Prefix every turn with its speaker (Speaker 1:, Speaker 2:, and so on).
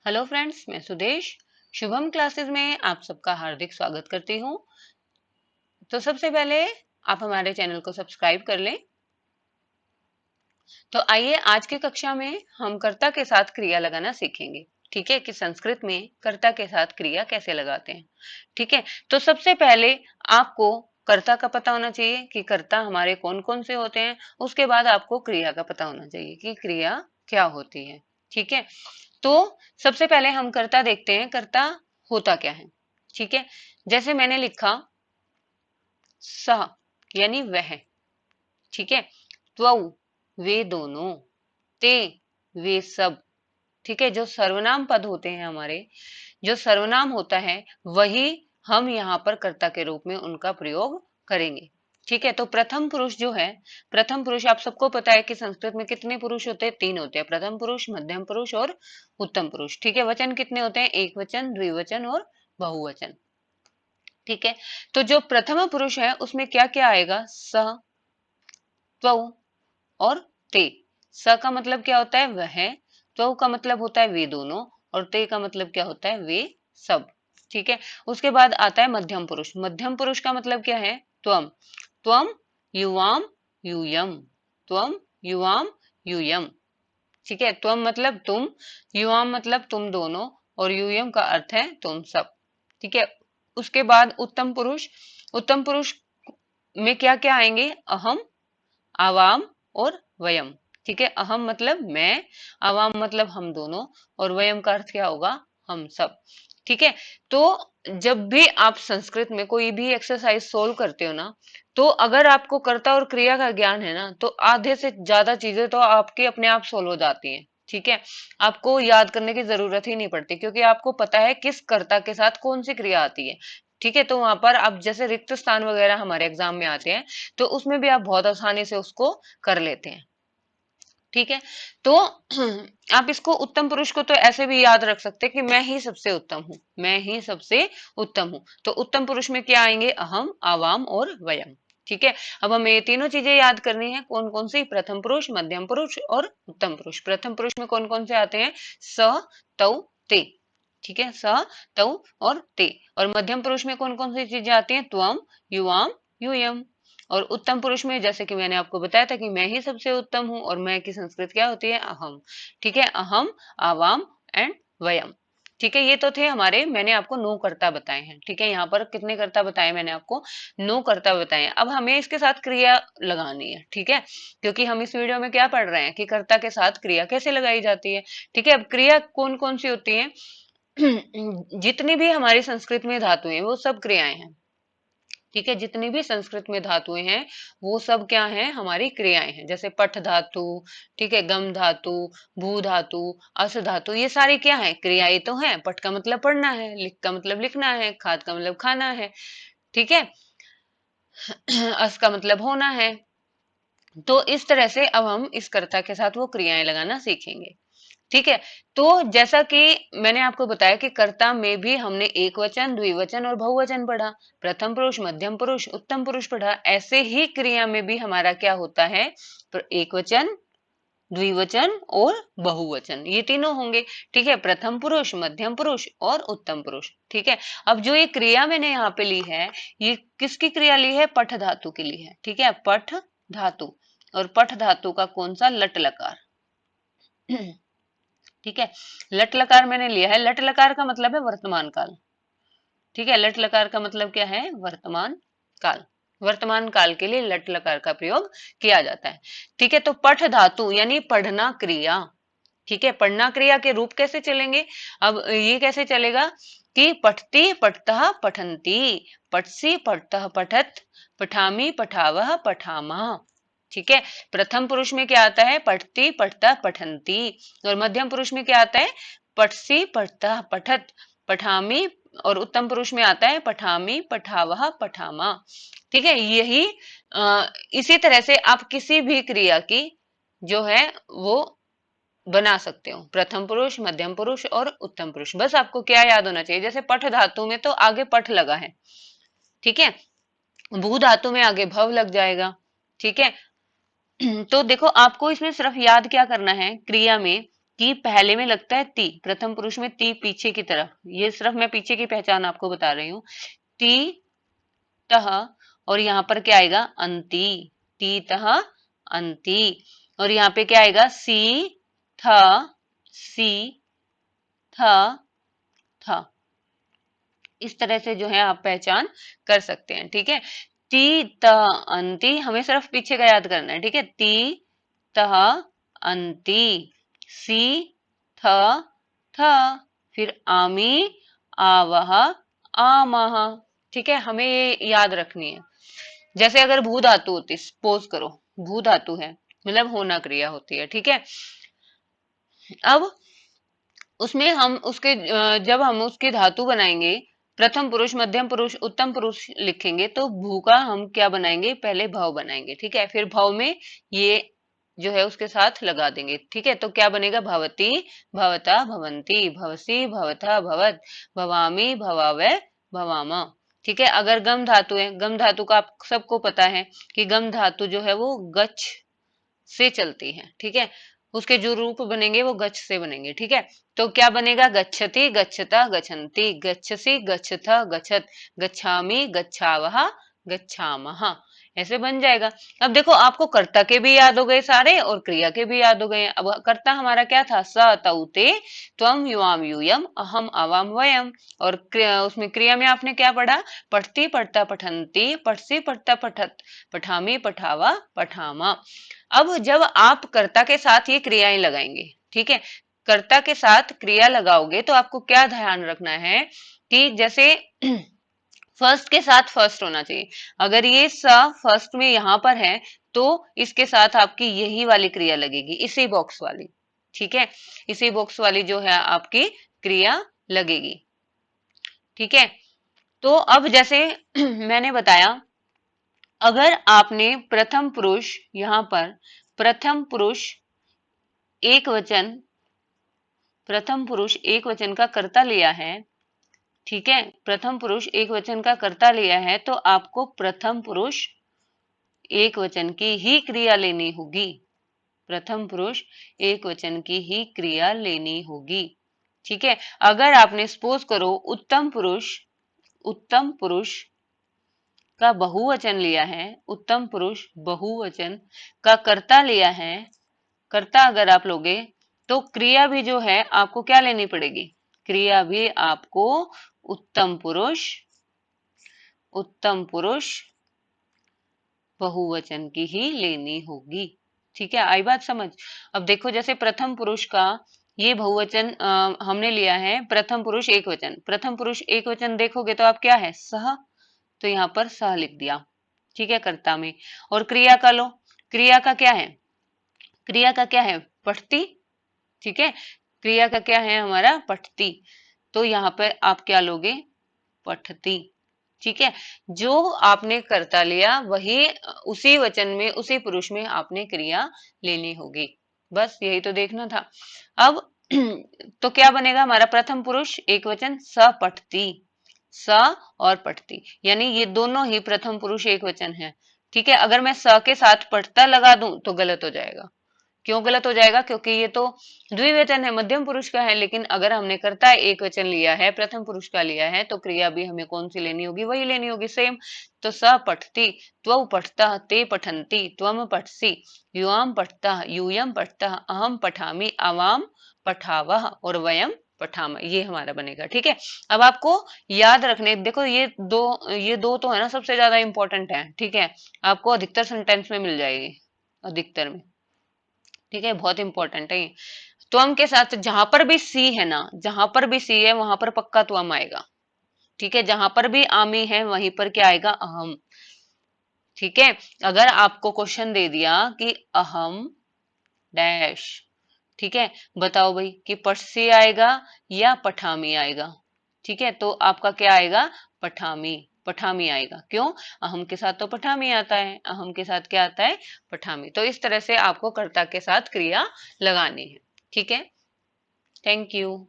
Speaker 1: Hello friends, मैं Sudesh Shubham classes में आप सबका हार्दिक स्वागत करती हूँ। तो सबसे पहले आप हमारे चैनल को सब्सक्राइब कर लें। तो आइए आज की कक्षा में हम कर्ता के साथ क्रिया लगाना सीखेंगे। ठीक है, कि संस्कृत में कर्ता के साथ क्रिया कैसे लगाते हैं। ठीक है, तो सबसे पहले आपको कर्ता का पता होना चाहिए कि कर्ता हमारे कौन कौन से होते हैं। उसके बाद आपको क्रिया का पता होना चाहिए कि क्रिया क्या होती है। ठीक है, तो सबसे पहले हम कर्ता देखते हैं, कर्ता होता क्या है। ठीक है, जैसे मैंने लिखा सह यानी वह। ठीक है, त्वौ वे दोनों, ते वे सब। ठीक है, जो सर्वनाम पद होते हैं हमारे, जो सर्वनाम होता है वही हम यहाँ पर कर्ता के रूप में उनका प्रयोग करेंगे। ठीक है, तो प्रथम पुरुष जो है, प्रथम पुरुष आप सबको पता है कि संस्कृत में कितने पुरुष होते हैं, तीन होते हैं, प्रथम पुरुष, मध्यम पुरुष और उत्तम पुरुष। ठीक है, वचन कितने होते हैं, एक वचन, द्विवचन और बहुवचन। ठीक है, तो जो प्रथम पुरुष है उसमें क्या क्या आएगा, स, त्वौ और ते। स का मतलब क्या होता है, वह। त्वौ का मतलब होता है वे दोनों, और ते का मतलब क्या होता है, वे सब। ठीक है, उसके बाद आता है मध्यम पुरुष। मध्यम पुरुष का मतलब क्या है, त्वम। त्वम युवाम यूयम, त्वम युवाम यूयम। ठीक है, त्वम मतलब तुम, युवाम मतलब तुम दोनों, और यूयम का अर्थ है तुम सब। ठीक है, उसके बाद उत्तम पुरुष। उत्तम पुरुष में क्या क्या आएंगे, अहम, आवाम और वयम। ठीक है, अहम मतलब मैं, आवाम मतलब हम दोनों, और वयम का अर्थ क्या होगा, हम सब। ठीक है, तो जब भी आप संस्कृत में कोई भी एक्सरसाइज सोल्व करते हो ना, तो अगर आपको कर्ता और क्रिया का ज्ञान है ना, तो आधे से ज्यादा चीजें तो आपकी अपने आप सोल्व हो जाती हैं। ठीक है, आपको याद करने की जरूरत ही नहीं पड़ती, क्योंकि आपको पता है किस कर्ता के साथ कौन सी क्रिया आती है। ठीक है, तो वहां पर आप जैसे रिक्त स्थान वगैरह हमारे एग्जाम में आते हैं, तो उसमें भी आप बहुत आसानी से उसको कर लेते हैं। ठीक है, तो आप इसको उत्तम पुरुष को तो ऐसे भी याद रख सकते हैं कि मैं ही सबसे उत्तम हूं, मैं ही सबसे उत्तम हूं। तो उत्तम पुरुष में क्या आएंगे, अहम, आवाम और वयम। ठीक है, अब हमें ये तीनों चीजें याद करनी है, कौन कौन सी, प्रथम पुरुष, मध्यम पुरुष और उत्तम पुरुष। प्रथम पुरुष में कौन कौन से आते हैं, स, तौ, ते। ठीक है, स, तौ और ते। और मध्यम पुरुष में कौन कौन सी चीजें आती हैं, त्वम, युवाम, यूयम। और उत्तम पुरुष में जैसे कि मैंने आपको बताया था कि मैं ही सबसे उत्तम हूं, और मैं की संस्कृत क्या होती है, अहम। ठीक है, अहम, आवाम एंड वयम। ठीक है, ये तो थे हमारे, मैंने आपको 9 कर्ता बताए हैं। ठीक है, यहाँ पर कितने कर्ता बताए मैंने आपको, 9 कर्ता बताए हैं। अब हमें इसके साथ क्रिया लगानी है। ठीक है, क्योंकि हम इस वीडियो में क्या पढ़ रहे हैं कि कर्ता के साथ क्रिया कैसे लगाई जाती है। ठीक है, अब क्रिया कौन कौन सी होती है, जितनी भी हमारी संस्कृत में धातुएं हैं वो सब क्रियाएं हैं। ठीक है, जितनी भी संस्कृत में धातुएं हैं वो सब क्या हैं, हमारी क्रियाएं हैं। जैसे पठ धातु, ठीक है, गम धातु, भू धातु, अस धातु, ये सारी क्या है, क्रियाएं तो हैं। पठ का मतलब पढ़ना है, लिख का मतलब लिखना है, खाद का मतलब खाना है। ठीक है, अस का मतलब होना है। तो इस तरह से अब हम इस कर्ता के साथ वो क्रियाएं लगाना सीखेंगे। ठीक है, तो जैसा कि मैंने आपको बताया कि कर्ता में भी हमने एक वचन, द्विवचन और बहुवचन पढ़ा, प्रथम पुरुष, मध्यम पुरुष, उत्तम पुरुष पढ़ा। ऐसे ही क्रिया में भी हमारा क्या होता है, एक वचन, द्विवचन और बहुवचन, ये तीनों होंगे। ठीक है, प्रथम पुरुष, मध्यम पुरुष और उत्तम पुरुष। ठीक है, अब जो ये क्रिया मैंने यहाँ पे ली है, ये किसकी क्रिया ली है, पठ धातु की ली है। ठीक है, पठ धातु, और पठ धातु का कौन सा, लट लकार। ठीक है, लट लकार मैंने लिया है। लट लकार का मतलब है वर्तमान काल। ठीक है, लट लकार का मतलब क्या है, वर्तमान काल। वर्तमान काल के लिए लट लकार का प्रयोग किया जाता है। ठीक है, तो पठ धातु यानी पढ़ना क्रिया। ठीक है, पढ़ना क्रिया के रूप कैसे चलेंगे, अब ये कैसे चलेगा कि पठती, पठतः, पठन्ति, पठसी, पठतः, पठत, पठामी, पठावः, पठामा। ठीक है, प्रथम पुरुष में क्या आता है, पठती, पठता, पठन्ति। और मध्यम पुरुष में क्या आता है, पठसी, पठता, पठत, पठामी। और उत्तम पुरुष में आता है पठामी, पठावह, पठामा। ठीक है, यही इसी तरह से आप किसी भी क्रिया की जो है वो बना सकते हो, प्रथम पुरुष, मध्यम पुरुष और उत्तम पुरुष। बस आपको क्या याद होना चाहिए, जैसे पठ धातु में तो आगे पठ लगा है। ठीक है, भू धातु में आगे भव लग जाएगा। ठीक है, तो देखो आपको इसमें सिर्फ याद क्या करना है, क्रिया में कि पहले में लगता है ती, प्रथम पुरुष में ती पीछे की तरफ, ये सिर्फ मैं पीछे की पहचान आपको बता रही हूँ। ती तह, और यहाँ पर क्या आएगा अंति, ती तह अंति। और यहाँ पे क्या आएगा सी थ, सी थ थ। इस तरह से जो है आप पहचान कर सकते हैं, ठीक है। ती त अंति, हमें सिर्फ पीछे का याद करना है, ठीक है। ती तह अंति, सी थ थ, फिर आमी आवह आमह, ठीक है। हमें ये याद रखनी है। जैसे अगर भू धातु होती, सपोज करो भू धातु है, मतलब होना क्रिया होती है, ठीक है। अब उसमें हम उसके जब हम उसके धातु बनाएंगे, प्रथम पुरुष मध्यम पुरुष उत्तम पुरुष लिखेंगे, तो भू का हम क्या बनाएंगे, पहले भव बनाएंगे, ठीक है। फिर भव में ये जो है उसके साथ लगा देंगे, ठीक है। तो क्या बनेगा, भवती भवता भवंती, भवसी भवथा भवत, भवामी भवावे भवामा, ठीक है। अगर गम धातु है, गम धातु का आप सबको पता है कि गम धातु जो है वो गच्छ से चलती है, ठीक है। उसके जो रूप बनेंगे वो गच्छ से बनेंगे, ठीक है। तो क्या बनेगा, गच्छति गच्छता गच्छन्ति, गच्छसि गच्छथ गच्छत, गच्छामि गच्छावह गच्छामः, ऐसे बन जाएगा। अब देखो आपको कर्ता के भी याद हो गए सारे और क्रिया के भी याद हो गए। अब कर्ता हमारा क्या था, स तौ ते त्वम युवाम यूयम अहम आवाम वयम। और उसमें क्रिया में आपने क्या पढ़ा, पठती पढ़ता पठंती, पठसी पढ़ता पठत, पठामी पठावा पठामा। अब जब आप कर्ता के साथ ये क्रियाएं लगाएंगे, ठीक है, कर्ता के साथ क्रिया लगाओगे तो आपको क्या ध्यान रखना है कि जैसे फर्स्ट के साथ फर्स्ट होना चाहिए। अगर ये स फर्स्ट में यहां पर है तो इसके साथ आपकी यही वाली क्रिया लगेगी, इसी बॉक्स वाली, ठीक है। इसी बॉक्स वाली जो है आपकी क्रिया लगेगी, ठीक है। तो अब जैसे मैंने बताया, अगर आपने प्रथम पुरुष यहां पर प्रथम पुरुष एक वचन, प्रथम पुरुष एक वचन का कर्ता लिया है, ठीक है, प्रथम पुरुष एक वचन का कर्ता लिया है, तो आपको प्रथम पुरुष एक वचन की ही क्रिया लेनी होगी, प्रथम पुरुष एक वचन की ही क्रिया लेनी होगी, ठीक है। अगर आपने सपोज करो उत्तम पुरुष, उत्तम पुरुष का बहुवचन लिया है, उत्तम पुरुष बहुवचन का कर्ता लिया है, कर्ता अगर आप लोगे तो क्रिया भी जो है आपको क्या लेनी पड़ेगी, क्रिया भी आपको उत्तम पुरुष, उत्तम पुरुष बहुवचन की ही लेनी होगी, ठीक है। आई बात समझ। अब देखो जैसे प्रथम पुरुष का ये बहुवचन हमने लिया है, प्रथम पुरुष एक वचन, प्रथम पुरुष एक वचन देखोगे तो आप क्या है, सह, तो यहाँ पर सह लिख दिया, ठीक है, कर्ता में। और क्रिया का लो, क्रिया का क्या है, क्रिया का क्या है, पठती, ठीक है। क्रिया का क्या है हमारा, पठती, तो यहाँ पर आप क्या लोगे, पठती, ठीक है। जो आपने कर्ता लिया वही उसी वचन में उसी पुरुष में आपने क्रिया लेनी होगी, बस यही तो देखना था। अब तो क्या बनेगा हमारा, प्रथम पुरुष एक वचन स पठती, स और पठती, यानी ये दोनों ही प्रथम पुरुष एक वचन है, ठीक है। अगर मैं स के साथ पठता लगा दूं तो गलत हो जाएगा। क्यों गलत हो जाएगा, क्योंकि ये तो द्विवचन है, मध्यम पुरुष का है। लेकिन अगर हमने कर्ता एक वचन लिया है, प्रथम पुरुष का लिया है, तो क्रिया भी हमें कौन सी लेनी होगी, वही लेनी होगी, सेम। तो स पठती, त्वौ पठता, ते पठन्ति, त्वम पठसी, युवाम पठता, यूयम पठता, अहम पठामी, आवाम पठावह और वयम पठाम, ये हमारा बनेगा, ठीक है। अब आपको याद रखने, देखो ये दो तो है ना सबसे ज्यादा इंपॉर्टेंट है, ठीक है। आपको अधिकतर सेंटेंस में मिल जाएगी, अधिकतर में, ठीक है, बहुत इंपॉर्टेंट है ये। त्वम के साथ जहां पर भी सी है ना, जहां पर भी सी है वहां पर पक्का त्वम आएगा, ठीक है। जहां पर भी आमी है वहीं पर क्या आएगा, अहम, ठीक है। अगर आपको क्वेश्चन दे दिया कि अहम डैश, ठीक है, बताओ भाई कि पठसी आएगा या पठामी आएगा, ठीक है। तो आपका क्या आएगा, पठामी, पठामी आएगा। क्यों, अहम के साथ तो पठामी आता है, अहम के साथ क्या आता है, पठामी। तो इस तरह से आपको कर्ता के साथ क्रिया लगानी है, ठीक है। Thank you.